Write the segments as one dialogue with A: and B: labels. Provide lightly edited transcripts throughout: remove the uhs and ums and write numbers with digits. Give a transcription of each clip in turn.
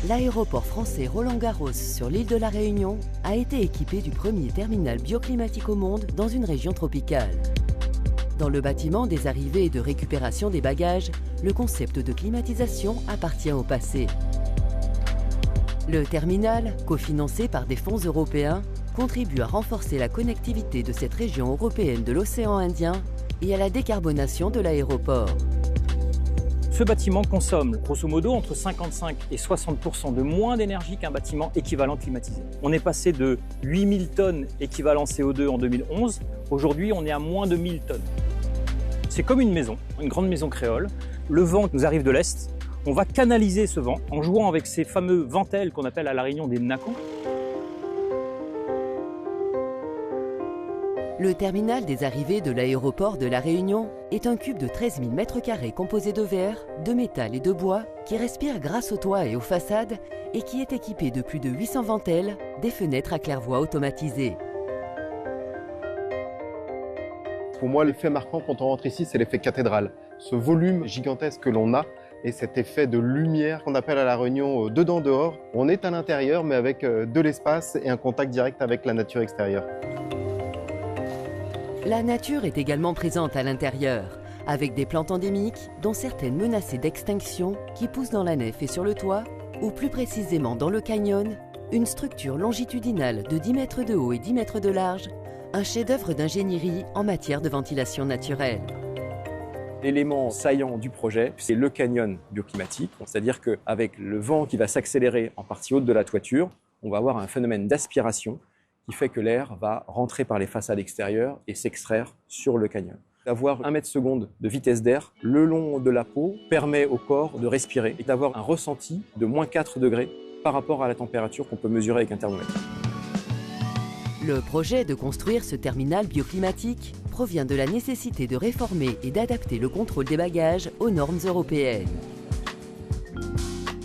A: L'aéroport français Roland-Garros sur l'île de la Réunion a été équipé du premier terminal bioclimatique au monde dans une région tropicale. Dans le bâtiment des arrivées et de récupération des bagages, le concept de climatisation appartient au passé. Le terminal, cofinancé par des fonds européens, contribue à renforcer la connectivité de cette région européenne de l'océan Indien et à la décarbonation de l'aéroport.
B: Ce bâtiment consomme grosso modo entre 55 et 60% de moins d'énergie qu'un bâtiment équivalent climatisé. On est passé de 8000 tonnes équivalent CO2 en 2011, aujourd'hui on est à moins de 1000 tonnes. C'est comme une maison, une grande maison créole. Le vent nous arrive de l'est, on va canaliser ce vent en jouant avec ces fameux ventelles qu'on appelle à La Réunion des nacons.
A: Le terminal des arrivées de l'aéroport de La Réunion est un cube de 13 000 m² composé de verre, de métal et de bois qui respire grâce au toit et aux façades et qui est équipé de plus de 800 ventelles, des fenêtres à claire-voie automatisées.
C: Pour moi, l'effet marquant quand on rentre ici, c'est l'effet cathédrale. Ce volume gigantesque que l'on a et cet effet de lumière qu'on appelle à La Réunion dedans-dehors. On est à l'intérieur mais avec de l'espace et un contact direct avec la nature extérieure.
A: La nature est également présente à l'intérieur, avec des plantes endémiques, dont certaines menacées d'extinction, qui poussent dans la nef et sur le toit, ou plus précisément dans le canyon, une structure longitudinale de 10 mètres de haut et 10 mètres de large, un chef-d'œuvre d'ingénierie en matière de ventilation naturelle.
D: L'élément saillant du projet, c'est le canyon bioclimatique, c'est-à-dire qu'avec le vent qui va s'accélérer en partie haute de la toiture, on va avoir un phénomène d'aspiration qui fait que l'air va rentrer par les façades extérieures et s'extraire sur le canyon. D'avoir 1 mètre seconde de vitesse d'air le long de la peau permet au corps de respirer et d'avoir un ressenti de moins 4 degrés par rapport à la température qu'on peut mesurer avec un thermomètre.
A: Le projet de construire ce terminal bioclimatique provient de la nécessité de réformer et d'adapter le contrôle des bagages aux normes européennes.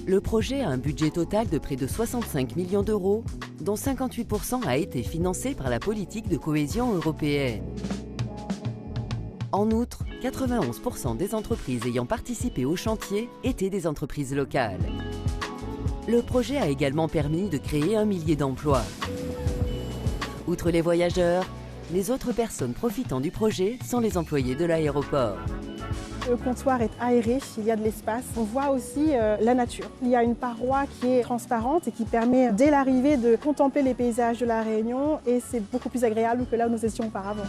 A: Le projet a un budget total de près de 65 millions d'euros, dont 58% a été financé par la politique de cohésion européenne. En outre, 91% des entreprises ayant participé au chantier étaient des entreprises locales. Le projet a également permis de créer 1 millier d'emplois. Outre les voyageurs, les autres personnes profitant du projet sont les employés de l'aéroport.
E: Le comptoir est aéré, il y a de l'espace. On voit aussi la nature. Il y a une paroi qui est transparente et qui permet dès l'arrivée de contempler les paysages de la Réunion et c'est beaucoup plus agréable que là où nous étions auparavant.